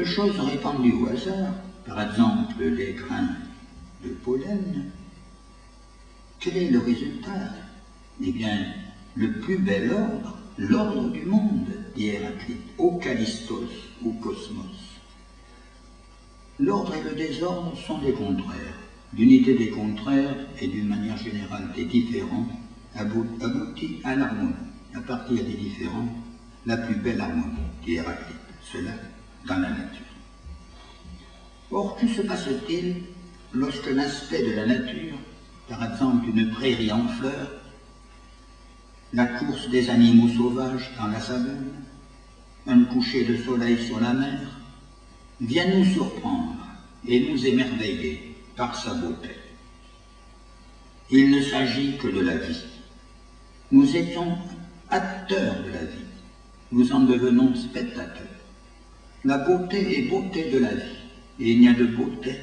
de choses répandues au hasard, par exemple les grains de pollen, quel est le résultat? Eh bien, le plus bel ordre, l'ordre du monde, dit Héraclite, au Callistos, au cosmos. L'ordre et le désordre sont des contraires. L'unité des contraires et d'une manière générale des différents aboutit à l'harmonie. À partir des différents, la plus belle harmonie, dit Héraclite. Cela dans la nature. Or, que se passe-t-il lorsque l'aspect de la nature, par exemple une prairie en fleurs, la course des animaux sauvages dans la savane, un coucher de soleil sur la mer, vient nous surprendre et nous émerveiller par sa beauté? Il ne s'agit que de la vie. Nous étions acteurs de la vie, nous en devenons spectateurs. La beauté est beauté de la vie, et il n'y a de beauté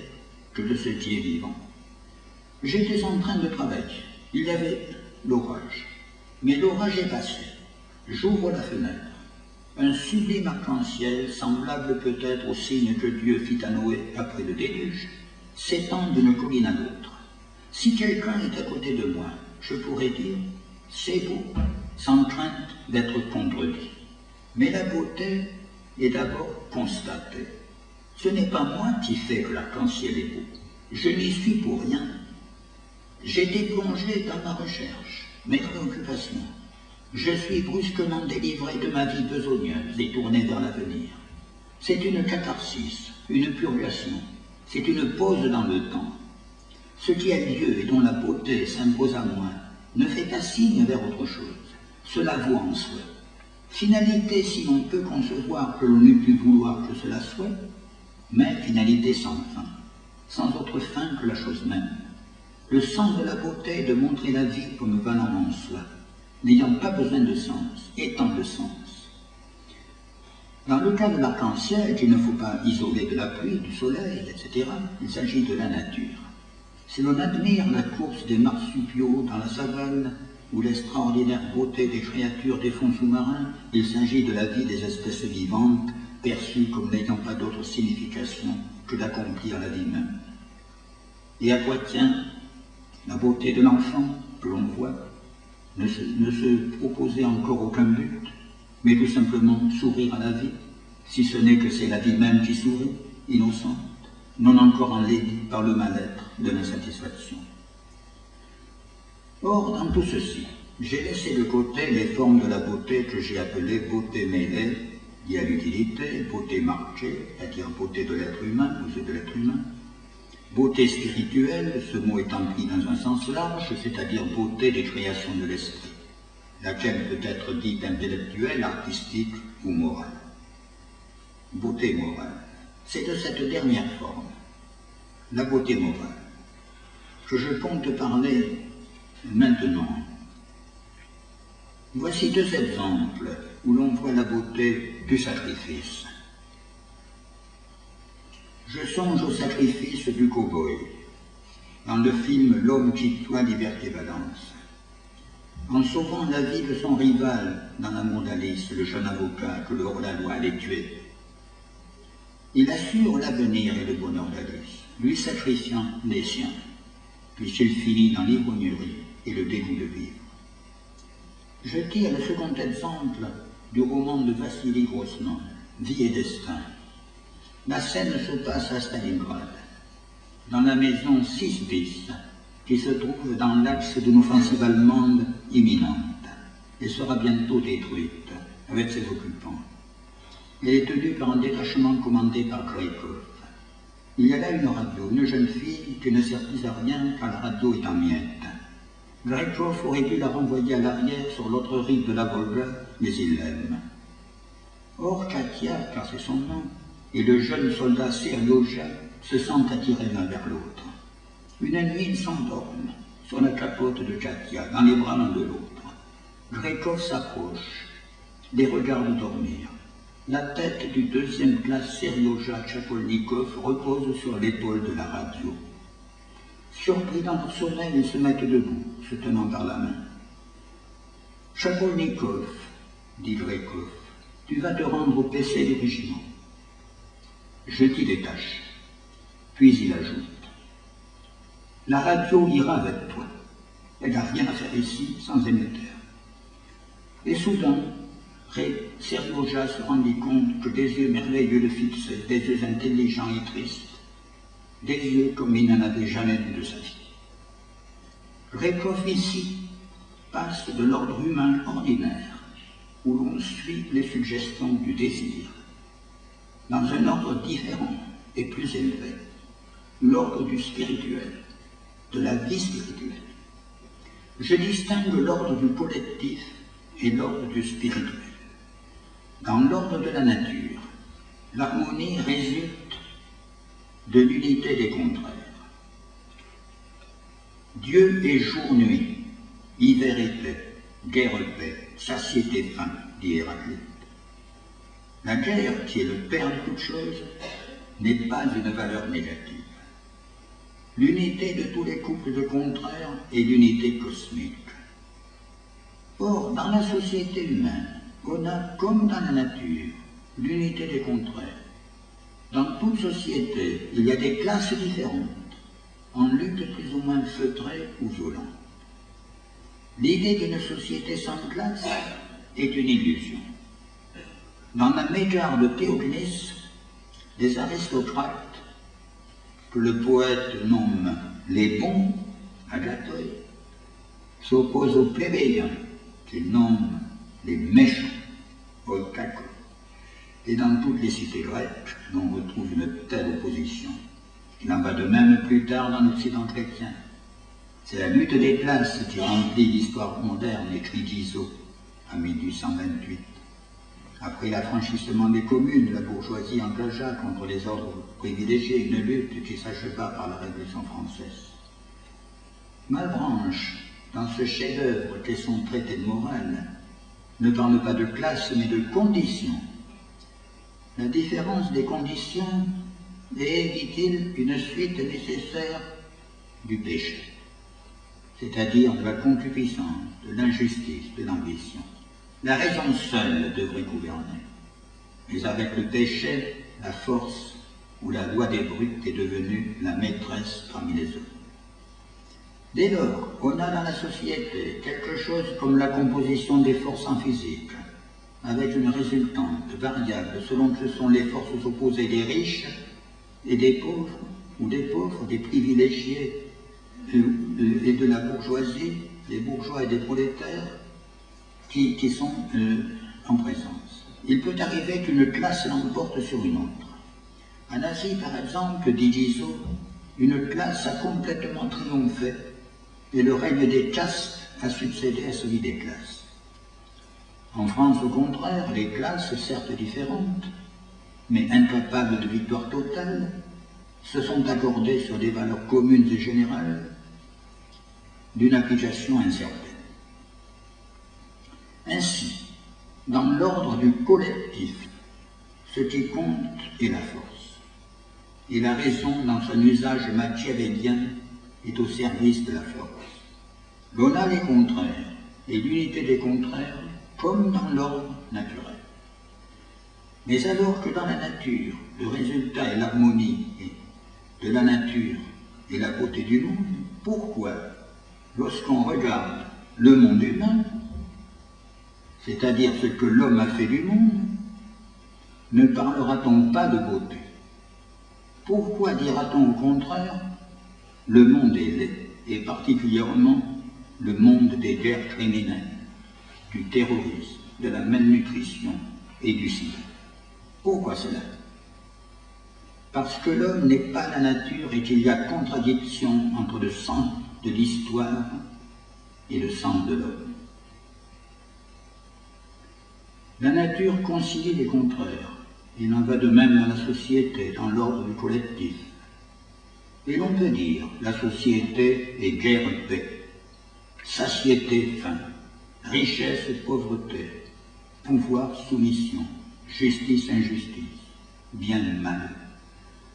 que de ce qui est vivant. J'étais en train de travailler, il y avait l'orage, mais l'orage est passé. J'ouvre la fenêtre. Un sublime arc-en-ciel, semblable peut-être au signe que Dieu fit à Noé après le déluge, s'étend d'une colline à l'autre. Si quelqu'un est à côté de moi, je pourrais dire « c'est beau », sans crainte d'être contredit. Mais la beauté est d'abord constatée. Ce n'est pas moi qui fais que l'arc-en-ciel est beau. Je n'y suis pour rien. J'étais plongé dans ma recherche, mes préoccupations. Je suis brusquement délivré de ma vie besogneuse et tourné vers l'avenir. C'est une catharsis, une purgation, c'est une pause dans le temps. Ce qui a lieu et dont la beauté s'impose à moi ne fait pas signe vers autre chose. Cela vaut en soi. Finalité si l'on peut concevoir que l'on eût pu vouloir que cela soit, mais finalité sans fin, sans autre fin que la chose même. Le sens de la beauté est de montrer la vie comme valant en soi, n'ayant pas besoin de sens, étant le sens. Dans le cas de l'arc-en-ciel, qu'il ne faut pas isoler de la pluie, du soleil, etc., il s'agit de la nature. Si l'on admire la course des marsupiaux dans la savane, ou l'extraordinaire beauté des créatures des fonds sous-marins, il s'agit de la vie des espèces vivantes, perçues comme n'ayant pas d'autre signification que d'accomplir la vie même. Et à quoi tient la beauté de l'enfant que l'on voit? Ne se proposer encore aucun but, mais tout simplement sourire à la vie, si ce n'est que c'est la vie même qui sourit, innocente, non encore enlaidie par le mal-être de l'insatisfaction. Or, dans tout ceci, j'ai laissé de côté les formes de la beauté que j'ai appelées beauté mêlée, liée à l'utilité, beauté marquée, c'est-à-dire beauté de l'être humain, aux yeux de l'être humain, beauté spirituelle, ce mot étant pris dans un sens large, c'est-à-dire beauté des créations de l'esprit, laquelle peut être dite intellectuelle, artistique ou morale. Beauté morale, c'est de cette dernière forme, la beauté morale, que je compte parler maintenant. Voici deux exemples où l'on voit la beauté du sacrifice. Je songe au sacrifice du cow-boy, dans le film L'homme qui doit Liberté Valence. En sauvant la vie de son rival dans l'amour d'Alice, le jeune avocat que le hors-la-loi allait tuer, il assure l'avenir et le bonheur d'Alice, lui sacrifiant les siens, puisqu'il finit dans l'ivrognerie et le dégoût de vivre. Je tire le second exemple du roman de Vassili Grossman, Vie et destin. La scène se passe à Stalingrad, dans la maison 6 bis, qui se trouve dans l'axe d'une offensive allemande imminente, et sera bientôt détruite avec ses occupants. Elle est tenue par un détachement commandé par Greikov. Il y a là une radio, une jeune fille qui ne sert plus à rien car la radio est en miettes. Greikov aurait dû la renvoyer à l'arrière sur l'autre rive de la Volga, mais il l'aime. Or Katia, car c'est son nom, et le jeune soldat Serioja se sentent attirés l'un vers l'autre. Une nuit, ils s'endorment sur la capote de Katia, dans les bras l'un de l'autre. Greikov s'approche, les regarde dormir. La tête du deuxième classe Serioja Tchakolnikov repose sur l'épaule de la radio. Surpris dans leur sommeil, ils se mettent debout, se tenant par la main. « Tchakolnikov, dit Greikov, tu vas te rendre au PC du régiment. » Je t'y détache. Puis il ajoute, la radio ira avec toi. Elle n'a rien à faire ici sans émetteur. Et soudain, Serioja se rendit compte que des yeux merveilleux le fixaient, des yeux intelligents et tristes, des yeux comme il n'en avait jamais vu de sa vie. Rykov ici passe de l'ordre humain ordinaire, où l'on suit les suggestions du désir, dans un ordre différent et plus élevé, l'ordre du spirituel, de la vie spirituelle. Je distingue l'ordre du collectif et l'ordre du spirituel. Dans l'ordre de la nature, l'harmonie résulte de l'unité des contraires. Dieu est jour-nuit, hiver et paix, guerre et paix, satiété faim, dit Héraclite. La guerre, qui est le père de toutes choses, n'est pas une valeur négative. L'unité de tous les couples de contraires est l'unité cosmique. Or, dans la société humaine, on a, comme dans la nature, l'unité des contraires. Dans toute société, il y a des classes différentes, en lutte plus ou moins feutrée ou violente. L'idée d'une société sans classe est une illusion. Dans la mégarde de Théognis, les aristocrates, que le poète nomme les bons, agatoi, s'opposent aux plébéiens, qu'il nomme les méchants, oikakos. Et dans toutes les cités grecques, on retrouve une telle opposition. Il en va de même plus tard dans l'Occident chrétien. C'est la lutte des classes qui remplit l'histoire moderne, écrit Guizot, en 1828. Après l'affranchissement des communes, la bourgeoisie engagea contre les ordres privilégiés une lutte qui s'acheva par la Révolution française. Malebranche, dans ce chef-d'œuvre qu'est son traité de morale, ne parle pas de classe mais de conditions. La différence des conditions est, dit-il, une suite nécessaire du péché, c'est-à-dire de la concupiscence, de l'injustice, de l'ambition. La raison seule devrait gouverner, mais avec le péché, la force ou la loi des brutes est devenue la maîtresse parmi les hommes. Dès lors, on a dans la société quelque chose comme la composition des forces en physique, avec une résultante variable selon que ce sont les forces opposées des riches et des pauvres, ou des pauvres, des privilégiés et de la bourgeoisie, des bourgeois et des prolétaires, qui sont en présence. Il peut arriver qu'une classe l'emporte sur une autre. En Asie, par exemple, dit Guizot, une classe a complètement triomphé et le règne des castes a succédé à celui des classes. En France, au contraire, les classes, certes différentes, mais incapables de victoire totale, se sont accordées sur des valeurs communes et générales d'une application incertaine. Ainsi, dans l'ordre du collectif, ce qui compte est la force. Et la raison, dans son usage machiavélien, est au service de la force. L'on a les contraires, et l'unité des contraires, comme dans l'ordre naturel. Mais alors que dans la nature, le résultat est l'harmonie de la nature et la beauté du monde, pourquoi, lorsqu'on regarde le monde humain, c'est-à-dire ce que l'homme a fait du monde, ne parlera-t-on pas de beauté? Pourquoi dira-t-on au contraire, le monde est laid, et particulièrement le monde des guerres criminelles, du terrorisme, de la malnutrition et du sida? Pourquoi cela? Parce que l'homme n'est pas la nature et qu'il y a contradiction entre le sens de l'histoire et le sens de l'homme. La nature concilie les contraires. Il en va de même dans la société, dans l'ordre du collectif. Et l'on peut dire, la société est guerre et paix, satiété, faim, richesse et pauvreté, pouvoir, soumission, justice, injustice, bien et mal.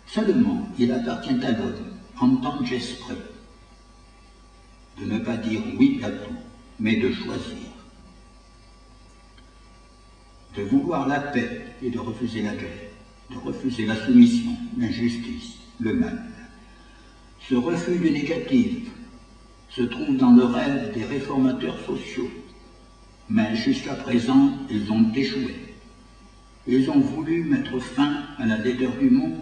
Seulement, il appartient à l'homme, en tant qu'esprit, de ne pas dire oui à tout, mais de choisir. De vouloir la paix et de refuser la guerre, de refuser la soumission, l'injustice, le mal. Ce refus du négatif se trouve dans le rêve des réformateurs sociaux, mais jusqu'à présent, ils ont échoué. Ils ont voulu mettre fin à la laideur du monde,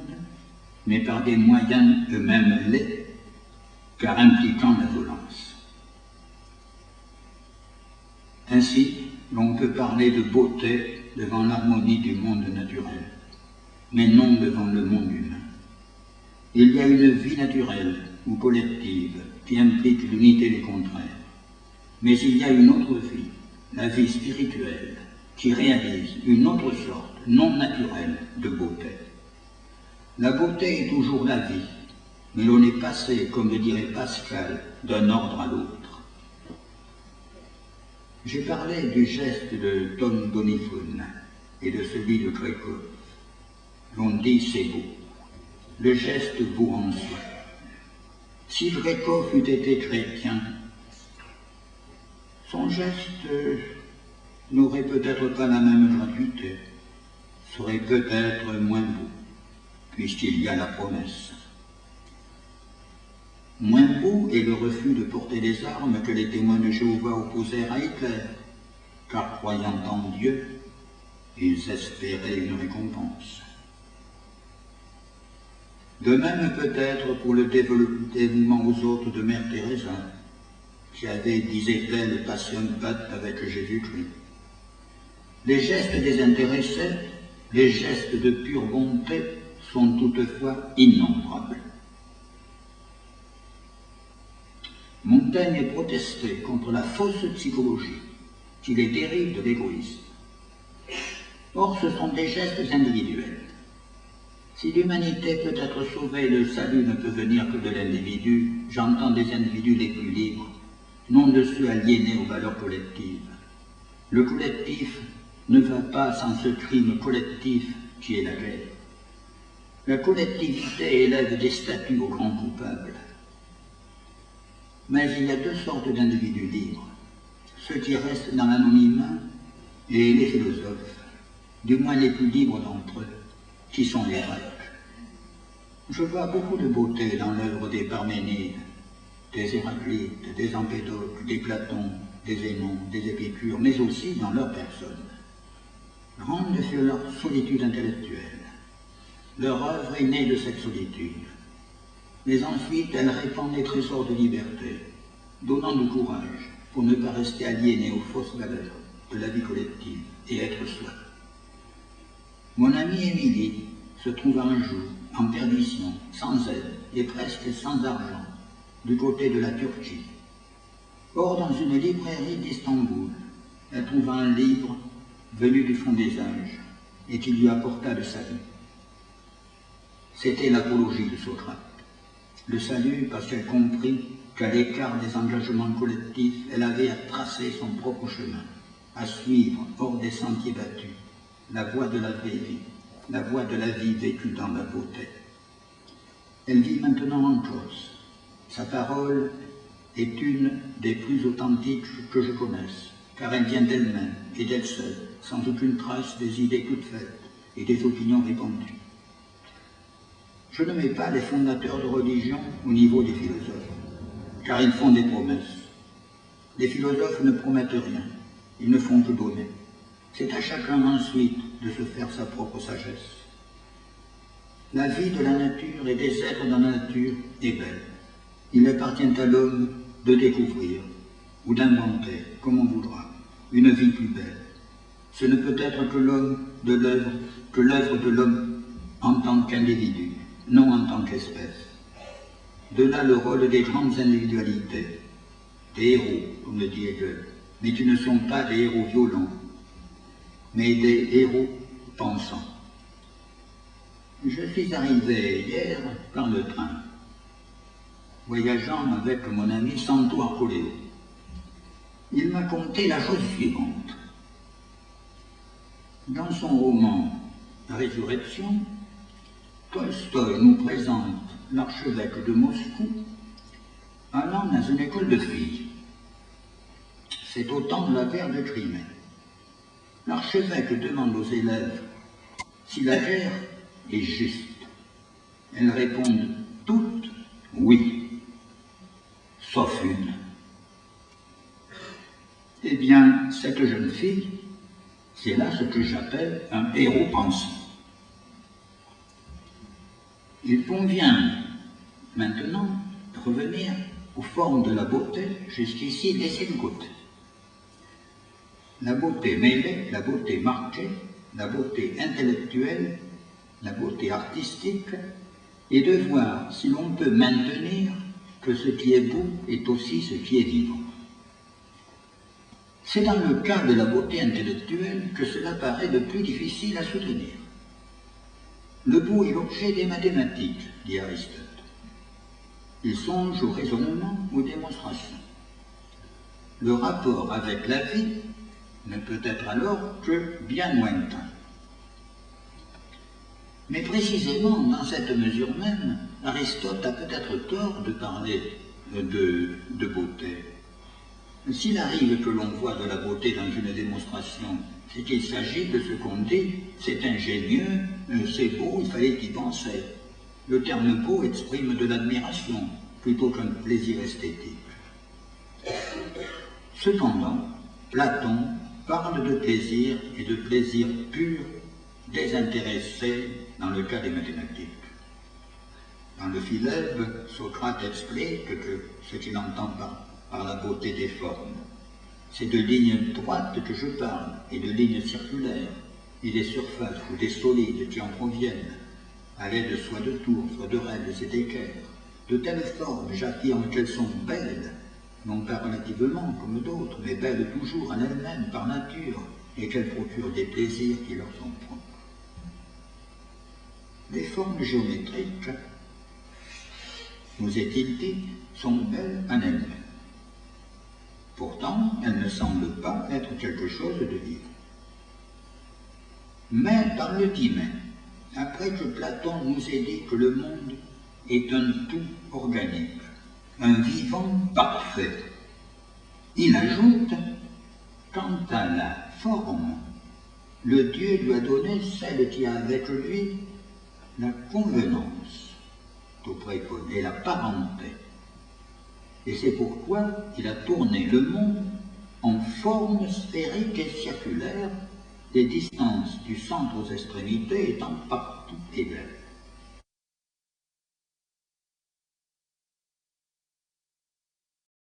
mais par des moyens eux-mêmes laids, car impliquant la violence. Ainsi, l'on peut parler de beauté devant l'harmonie du monde naturel, mais non devant le monde humain. Il y a une vie naturelle ou collective qui implique l'unité des contraires, mais il y a une autre vie, la vie spirituelle, qui réalise une autre sorte, non naturelle, de beauté. La beauté est toujours la vie, mais l'on est passé, comme le dirait Pascal, d'un ordre à l'autre. J'ai parlé du geste de Tom Donifon et de celui de Grékov. L'on dit c'est beau. Le geste beau en soi. Si Grékov eût été chrétien, son geste n'aurait peut-être pas la même gratuité, serait peut-être moins beau, puisqu'il y a la promesse. Moins beau est le refus de porter les armes que les témoins de Jéhovah opposèrent à Hitler, car croyant en Dieu, ils espéraient une récompense. De même peut-être pour le dévouement aux autres de Mère Teresa, qui avait, disait-elle, passion patte avec Jésus-Christ. Les gestes désintéressés, les gestes de pure bonté sont toutefois innombrables. Montaigne protestait contre la fausse psychologie qui les dérive de l'égoïsme. Or, ce sont des gestes individuels. Si l'humanité peut être sauvée, le salut ne peut venir que de l'individu, j'entends des individus les plus libres, non de ceux aliénés aux valeurs collectives. Le collectif ne va pas sans ce crime collectif qui est la guerre. La collectivité élève des statuts aux grands coupables. Mais il y a deux sortes d'individus libres, ceux qui restent dans l'anonymat et les philosophes, du moins les plus libres d'entre eux, qui sont les Grecs. Je vois beaucoup de beauté dans l'œuvre des Parménides, des Héraclites, des Empédocles, des Platon, des Zénon, des Épicures, mais aussi dans leur personne. Grande fut leur solitude intellectuelle. Leur œuvre est née de cette solitude. Mais ensuite, elle répand des trésors de liberté, donnant du courage pour ne pas rester aliéné aux fausses valeurs de la vie collective et être soi. Mon amie Émilie se trouva un jour en perdition, sans aide et presque sans argent, du côté de la Turquie. Or, dans une librairie d'Istanbul, elle trouva un livre venu du fond des âges et qui lui apporta le salut. C'était l'apologie de Socrate. Le salut parce qu'elle comprit qu'à l'écart des engagements collectifs, elle avait à tracer son propre chemin, à suivre, hors des sentiers battus, la voie de la vraie vie, la voie de la vie vécue dans la beauté. Elle vit maintenant en Corse. Sa parole est une des plus authentiques que je connaisse, car elle vient d'elle-même et d'elle seule, sans aucune trace des idées toutes faites et des opinions répandues. Je ne mets pas les fondateurs de religion au niveau des philosophes, car ils font des promesses. Les philosophes ne promettent rien, ils ne font que donner. C'est à chacun ensuite de se faire sa propre sagesse. La vie de la nature et des êtres dans la nature est belle. Il appartient à l'homme de découvrir ou d'inventer, comme on voudra, une vie plus belle. Ce ne peut être que l'œuvre de l'homme en tant qu'individu, non en tant qu'espèce. De là le rôle des grandes individualités, des héros, comme le dit Hegel, mais qui ne sont pas des héros violents, mais des héros pensants. Je suis arrivé hier par le train, voyageant avec mon ami Santo Arcoleo. Il m'a conté la chose suivante. Dans son roman Résurrection, Tolstoï nous présente l'archevêque de Moscou allant dans une école de filles. C'est au temps de la guerre de Crimée. L'archevêque demande aux élèves si la guerre et juste. Elles répondent toutes oui, sauf une. Eh bien, cette jeune fille, c'est là ce que j'appelle un héros pensant. Il convient maintenant de revenir aux formes de la beauté, jusqu'ici laissées de côté. La beauté mêlée, la beauté marquée, la beauté intellectuelle, la beauté artistique, et de voir si l'on peut maintenir que ce qui est beau est aussi ce qui est vivant. C'est dans le cas de la beauté intellectuelle que cela paraît le plus difficile à soutenir. Le beau est l'objet des mathématiques, dit Aristote. Il songe au raisonnement, aux démonstrations. Le rapport avec la vie ne peut être alors que bien lointain. Mais précisément dans cette mesure même, Aristote a peut-être tort de parler de beauté. S'il arrive que l'on voit de la beauté dans une démonstration, c'est qu'il s'agit de ce qu'on dit, c'est ingénieux, c'est beau, il fallait y penser. Le terme beau exprime de l'admiration plutôt qu'un plaisir esthétique. Cependant, Platon parle de plaisir et de plaisir pur, désintéressé dans le cas des mathématiques. Dans le Philèbe, Socrate explique que ce qu'il entend par la beauté des formes, c'est de lignes droites que je parle, et de lignes circulaires, et des surfaces ou des solides qui en proviennent, à l'aide soit de tours, soit de raides et d'équerres. De telles formes, j'affirme qu'elles sont belles, non pas relativement comme d'autres, mais belles toujours en elles-mêmes par nature, et qu'elles procurent des plaisirs qui leur sont propres. Les formes géométriques, nous est-il dit, sont belles en elles-mêmes. Pourtant, elles ne semblent pas être quelque chose de vivant. Mais par le dit même, après que Platon nous ait dit que le monde est un tout organique, un vivant parfait, il ajoute, quant à la forme, le Dieu lui a donné celle qui a avec lui la convenance, et la parenté. Et c'est pourquoi il a tourné le monde en forme sphérique et circulaire, les distances du centre aux extrémités étant partout égales.